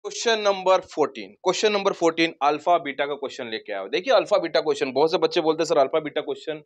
Question number 14 alpha beta का question लेके आओ। देखिए अल्फा बीटा क्वेश्चन, बहुत से बच्चे बोलते हैं सर अल्फा बीटा क्वेश्चन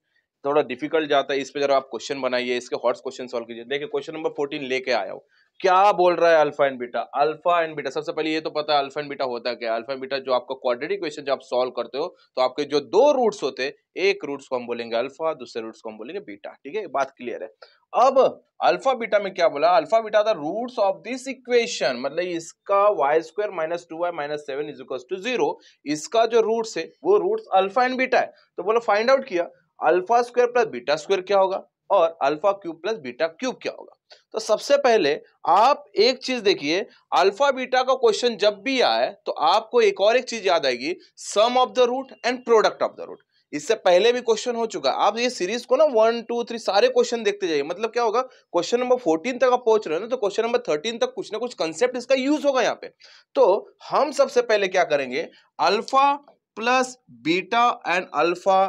थोड़ा डिफिकल्ट जाता है, इस पे जरा आप क्वेश्चन बनाइए, इसके हॉट क्वेश्चन सॉल्व कीजिए। देखिए क्वेश्चन नंबर 14 लेके आया हूं। क्या बोल रहा है alpha and beta? Alpha and beta, सबसे पहले ये तो पता है अल्फा एंड बीटा होता क्या है। अल्फा एंड बीटा जो आपका क्वाड्रेटिक इक्वेशन जब आप सॉल्व करते हो तो आपके जो दो रूट्स होते हैं, एक रूट्स को हम बोलेंगे अल्फा, दूसरे रूट्स को हम बोलेंगे बीटा। ठीक है, बात क्लियर है। अब अल्फा बीटा में क्या बोला? Alpha beta the roots of this equation, मतलब इसका Y square minus 2y minus 7 is equal to 0, इसका जो रूट्स है वो रूट्स अल्फा एंड बीटा है। तो बोलो फाइंड आउट किया alpha square plus beta square क्या होगा और alpha cube plus beta cube क्या होगा। तो सबसे पहले आप एक चीज देखिए, अल्फा बीटा का क्वेश्चन जब भी आए तो आपको एक और एक चीज याद आएगी, sum of the root and product of the root. इससे पहले भी क्वेश्चन हो चुका है, आप ये सीरीज को ना 1 2 3 सारे क्वेश्चन देखते जाइए। मतलब क्या होगा, क्वेश्चन नंबर 14 तक आप पहुंच रहे हो ना, तो क्वेश्चन नंबर 13 तक कुछ ना कुछ कंसेप्ट इसका यूज होगा यहाँ पे। तो हम सबसे पहले क्या करेंगे, alpha plus beta and alpha,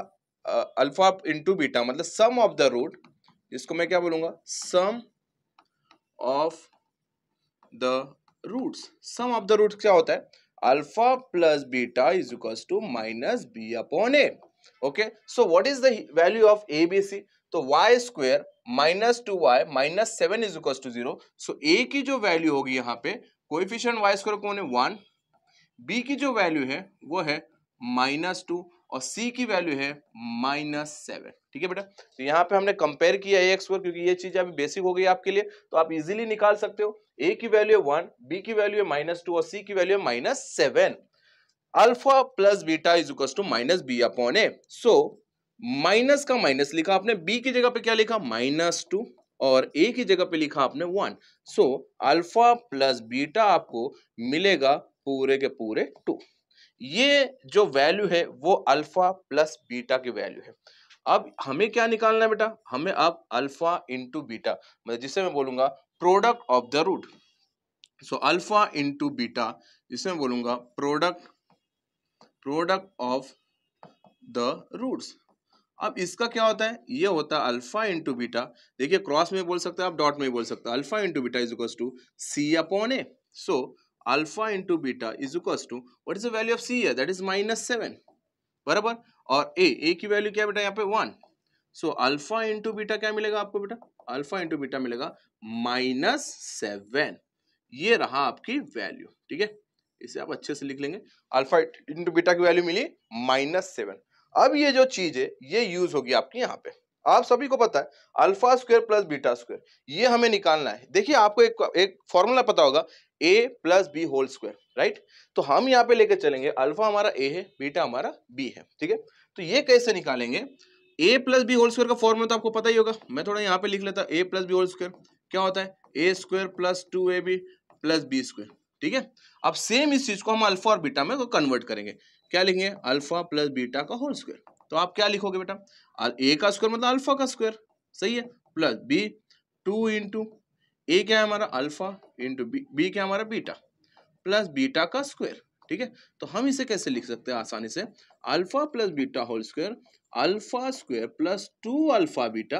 alpha into beta मतलब सम ऑफ द रूट, इसको मैं क्या बोलूंगा, sum of the roots. Sum of the roots क्या होता है, alpha plus beta is equals to minus B upon A. Okay, so what is the value of A B C? तो Y square minus 2y minus 7 is equals to 0। So A की जो value होगी यहाँ पे, coefficient Y square कौन है 1, B की जो वैल्यू है वो है -2 और सी की वैल्यू है -7। ठीक है बेटा, तो यहाँ पे हमने कंपेयर किया ए स्क्वायर, क्योंकि ये चीज अभी बेसिक हो गई आपके लिए, तो आप इजीली निकाल सकते हो। ए की वैल्यू है 1, बी की वैल्यू है -2 और सी की वैल्यू है -7। Alpha plus beta is equal to minus B upon A. So minus का माइनस लिखा आपने, बी की जगह पे क्या लिखा -2 और ए की जगह पे लिखा आपने 1। सो अल्फा प्लस बीटा आपको मिलेगा पूरे के पूरे 2। ये जो वैल्यू है वो अल्फा प्लस बीटा की वैल्यू है। अब हमें क्या निकालना है बेटा, हमें अब अल्फा इंटू बीटा, मतलब जिसे मैं बोलूंगा product of the root. So alpha into beta, जिसे मैं बोलूंगा प्रोडक्ट ऑफ द रूट्स। अब इसका क्या होता है, ये होता है अल्फा इंटू बीटा। देखिए क्रॉस में बोल सकते हैं आप, डॉट में बोल सकते हैं। Alpha into beta is equal to C upon A. So alpha into beta is equal to what is the value of C है, दैट इज -7 बराबर। और ए की वैल्यू क्या बेटा यहाँ पे 1। सो अल्फा इंटू बीटा क्या मिलेगा आपको बेटा, अल्फा इंटू बीटा मिलेगा -7। ये रहा आपकी वैल्यू। ठीक है, इसे आप अच्छे से लिख लेंगे, अल्फा इंटू बीटा की वैल्यू मिली -7। अब ये जो चीज है ये यूज होगी आपकी यहाँ पे। आप सभी को पता है alpha square plus beta square, ये हमें निकालना है। देखिए आपको एक फॉर्मूला पता होगा, a plus B whole square, right. तो हम यहाँ पे लेके चलेंगे, अल्फा हमारा a है, बीटा हमारा b है। ठीक है, तो ये कैसे निकालेंगे, a plus B whole square का फॉर्मूला तो आपको पता ही होगा। मैं थोड़ा यहाँ पे लिख लेता, a plus B whole square क्या होता है, a square plus 2ab plus B square. ठीक है, अब सेम इस चीज को हम अल्फा और बीटा में कन्वर्ट करेंगे। क्या लिखेंगे, अल्फा प्लस बीटा का होल स्क्वायर। तो आप क्या लिखोगे बेटा, ए का स्क्वायर मतलब अल्फा का स्क्वायर, सही है, प्लस बी 2 इंटू ए क्या है हमारा अल्फा इंटू बी क्या हमारा बीटा, प्लस बीटा का स्क्वायर। ठीक है, तो हम इसे कैसे लिख सकते हैं आसानी से, alpha plus beta whole square, alpha square plus 2 alpha beta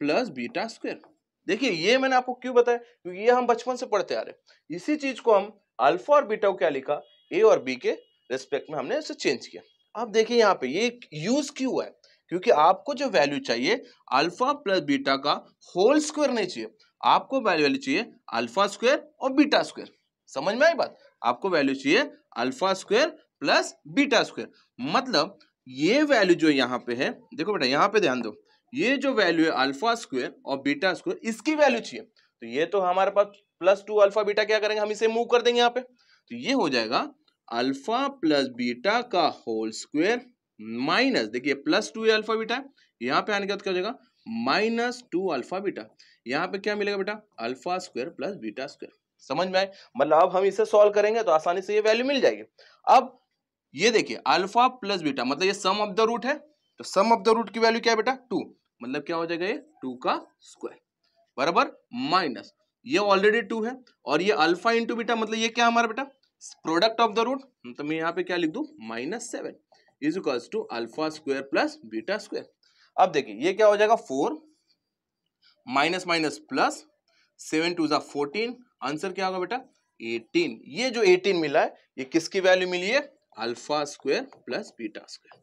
plus beta square. देखिए ये मैंने आपको क्यों बताया, क्योंकि ये हम बचपन से पढ़ते आ रहे। इसी चीज को हम अल्फा और बीटा को क्या लिखा, ए और बी के रेस्पेक्ट में हमने इसे चेंज किया। आप देखिए यहाँ पे ये यूज क्यों है, क्योंकि आपको जो वैल्यू चाहिए अल्फा प्लस बीटा का होल स्क्वायर नहीं चाहिए, आपको वैल्यू चाहिए अल्फा स्क्वायर और बीटा स्क्वायर। समझ में आई बात, आपको वैल्यू चाहिए alpha square plus beta square. मतलब ये वैल्यू जो यहाँ पे है, देखो बेटा यहाँ पे ध्यान दो, ये जो वैल्यू है अल्फा स्क्वायर और बीटा स्क्वायर, इसकी वैल्यू चाहिए। तो ये तो हमारे पास +2 अल्फा बीटा, क्या करेंगे हम इसे मूव कर देंगे यहाँ पे, तो ये हो जाएगा अल्फा प्लस बीटा का होल स्क्वायर माइनस, देखिए +2 अल्फा बीटा, यहाँ पे आने के बाद क्या हो जाएगा -2 अल्फा बीटा। यहाँ पे क्या मिलेगा बेटा, alpha square plus beta square. समझ में आए, मतलब अब हम इसे सॉल्व करेंगे तो आसानी से ये वैल्यू मिल जाएगी। अब ये देखिए अल्फा प्लस बीटा मतलब ये सम ऑफ द रूट है, तो सम ऑफ द रूट की वैल्यू क्या है बेटा 2, मतलब क्या हो जाएगा ये 2 का स्क्वायर बराबर माइनस, ये ऑलरेडी 2 है और ये अल्फा इंटू बीटा मतलब ये क्या हमारा बेटा प्रोडक्ट ऑफ द रूट, तो मैं यहाँ पे क्या लिख दूं -7 is equals to alpha square plus beta square. अब देखिए ये क्या हो जाएगा 4 माइनस माइनस प्लस 7 2 14, आंसर क्या होगा बेटा 18। ये जो 18 मिला है ये किसकी वैल्यू मिली है? Alpha square plus beta square.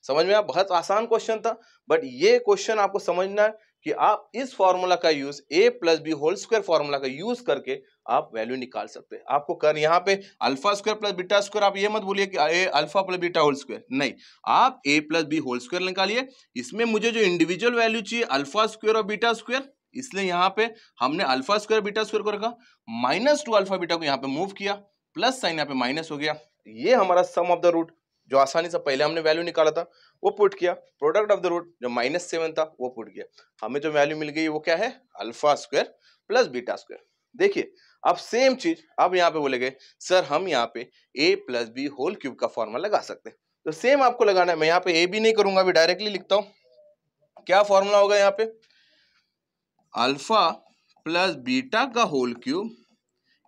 समझ में आया? बहुत आसान क्वेश्चन था, बट ये क्वेश्चन आपको समझना है कि आप इस फॉर्मूला का use a plus B whole square formula का यूज करके आप वैल्यू निकाल सकते हैं। आपको कर यहाँ पे alpha square plus beta square, आप ये मत बोलिए कि a alpha plus beta whole square, नहीं, आप a plus B whole square निकालिए। इसमें मुझे जो इंडिविजुअल वैल्यू चाहिए अल्फा स्क्वायर और बीटा स्क्वायर, इसलिए यहाँ पे हमने अल्फा स्क्वायर बीटा स्क्वायर को रखा, -2 अल्फा बीटा को यहाँ पे मूव किया, प्लस साइन यहाँ पे माइनस हो गया। ये हमारा सम ऑफ द रूट जो आसानी से पहले हमने वैल्यू निकाला था वो पुट किया, प्रोडक्ट ऑफ द रूट जो -7 था वो पुट किया, हमें जो वैल्यू मिल गई वो क्या है? Alpha square plus beta square. देखिए अब सेम चीज अब यहाँ पे बोलेंगे सर हम यहाँ पे a plus B whole cube का फॉर्मूला लगा सकते हैं, तो सेम आपको लगाना है। मैं यहाँ पे a भी नहीं करूंगा, अभी डायरेक्टली लिखता हूं। क्या फॉर्मूला होगा यहाँ पे? अल्फा प्लस बीटा का whole cube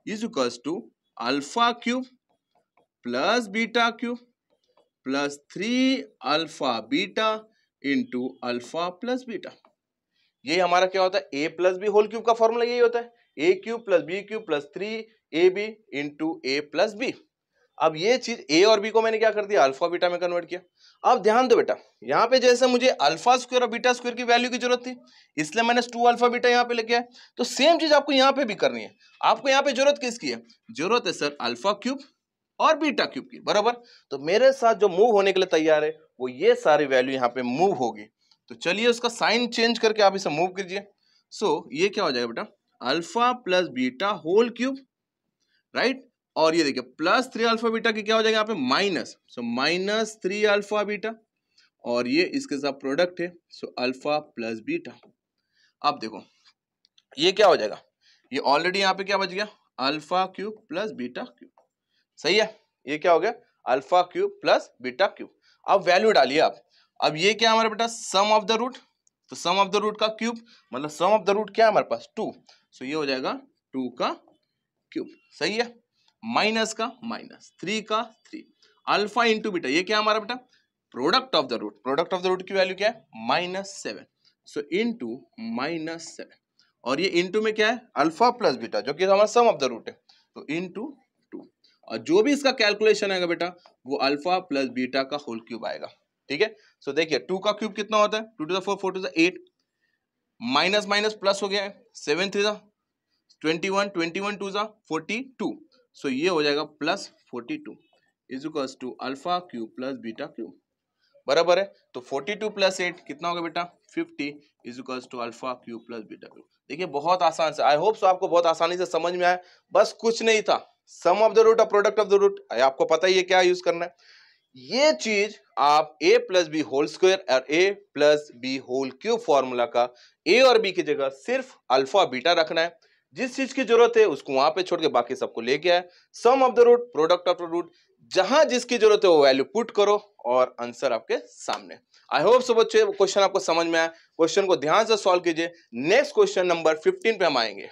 is equals to alpha cube plus beta cube plus 3 alpha beta into alpha plus beta. ये हमारा क्या होता है? a plus B whole cube का फॉर्मूला यही होता है, a cube plus B cube plus 3ab into a plus B. अब ये चीज a और b को मैंने क्या कर दिया? अल्फा बीटा में कन्वर्ट किया। अब ध्यान दो बेटा, यहाँ पे जैसे मुझे अल्फा स्क्वायर और बीटा स्क्वायर की वैल्यू की जरूरत थी, इसलिए मैंने 2 अल्फा बीटा यहाँ पे लेके आया। तो सेम चीज आपको यहाँ पे भी करनी है। आपको यहाँ पे जरूरत किसकी है? जरूरत है सर अल्फा क्यूब और बीटा क्यूब की, बराबर। तो मेरे साथ जो मूव होने के लिए तैयार है वो ये सारी वैल्यू यहाँ पे मूव होगी। तो चलिए उसका साइन चेंज करके आप इसे मूव कीजिए। सो ये क्या हो जाएगा बेटा? Alpha plus beta whole cube, right, और ये देखिए प्लस 3 अल्फा बीटा की क्या हो जाएगा यहाँ पे? माइनस, सो -3 अल्फा बीटा, और ये इसके साथ प्रोडक्ट है, सो अल्फा प्लस बीटा। अब देखो ये क्या हो जाएगा? ये ऑलरेडी यहाँ पे क्या बच गया? Alpha cube plus beta cube, सही है। ये क्या हो गया? Alpha cube plus beta cube. अब वैल्यू डालिए आप। अब ये क्या हमारा बेटा? सम ऑफ द रूट, तो सम ऑफ द रूट का क्यूब मतलब सम ऑफ द रूट क्या है हमारे पास? 2, सो ये हो जाएगा 2 का क्यूब, सही है। माइनस का माइनस, 3 का 3, अल्फा इंटू बीटा, ये क्या हमारा बेटा? Product of the root. Product of the root की वैल्यू क्या है? -7, सो इंटू -7, और ये इंटू में क्या है? अल्फा प्लस बीटा जो कि हमारा सम ऑफ द रूट है, तो इंटू 2, और जो भी इसका कैलकुलेशन आएगा बेटा वो अल्फा प्लस बीटा का होल क्यूब आएगा, ठीक है। सो देखिए 2 का क्यूब कितना होता है? 2 to the 4, 4 to the 8, minus minus plus हो गया है, 7 3 21, 21 2 42, सो ये हो जाएगा plus 42 is equals to alpha cube plus beta cube, बराबर है। तो 42 प्लस 8 कितना होगा बेटा? 50 is equals to alpha cube plus beta cube. देखिए बहुत आसान से, आई होप सो आपको बहुत आसानी से समझ में आया। बस कुछ नहीं था, सम ऑफ द रूट और प्रोडक्ट ऑफ द रूट, आपको पता ही है क्या यूज करना है। ये चीज आप a plus B whole square और a plus B whole cube formula का a और b की जगह सिर्फ अल्फा बीटा रखना है। जिस चीज की जरूरत है उसको वहां पे छोड़ के बाकी सबको लेके आए। Sum of the root, product of the root, जहां जिसकी जरूरत है वो वैल्यू पुट करो और आंसर आपके सामने। आई होप सो बच्चे क्वेश्चन आपको समझ में आया। क्वेश्चन को ध्यान से सॉल्व कीजिए। नेक्स्ट क्वेश्चन नंबर 15 पे हम आएंगे।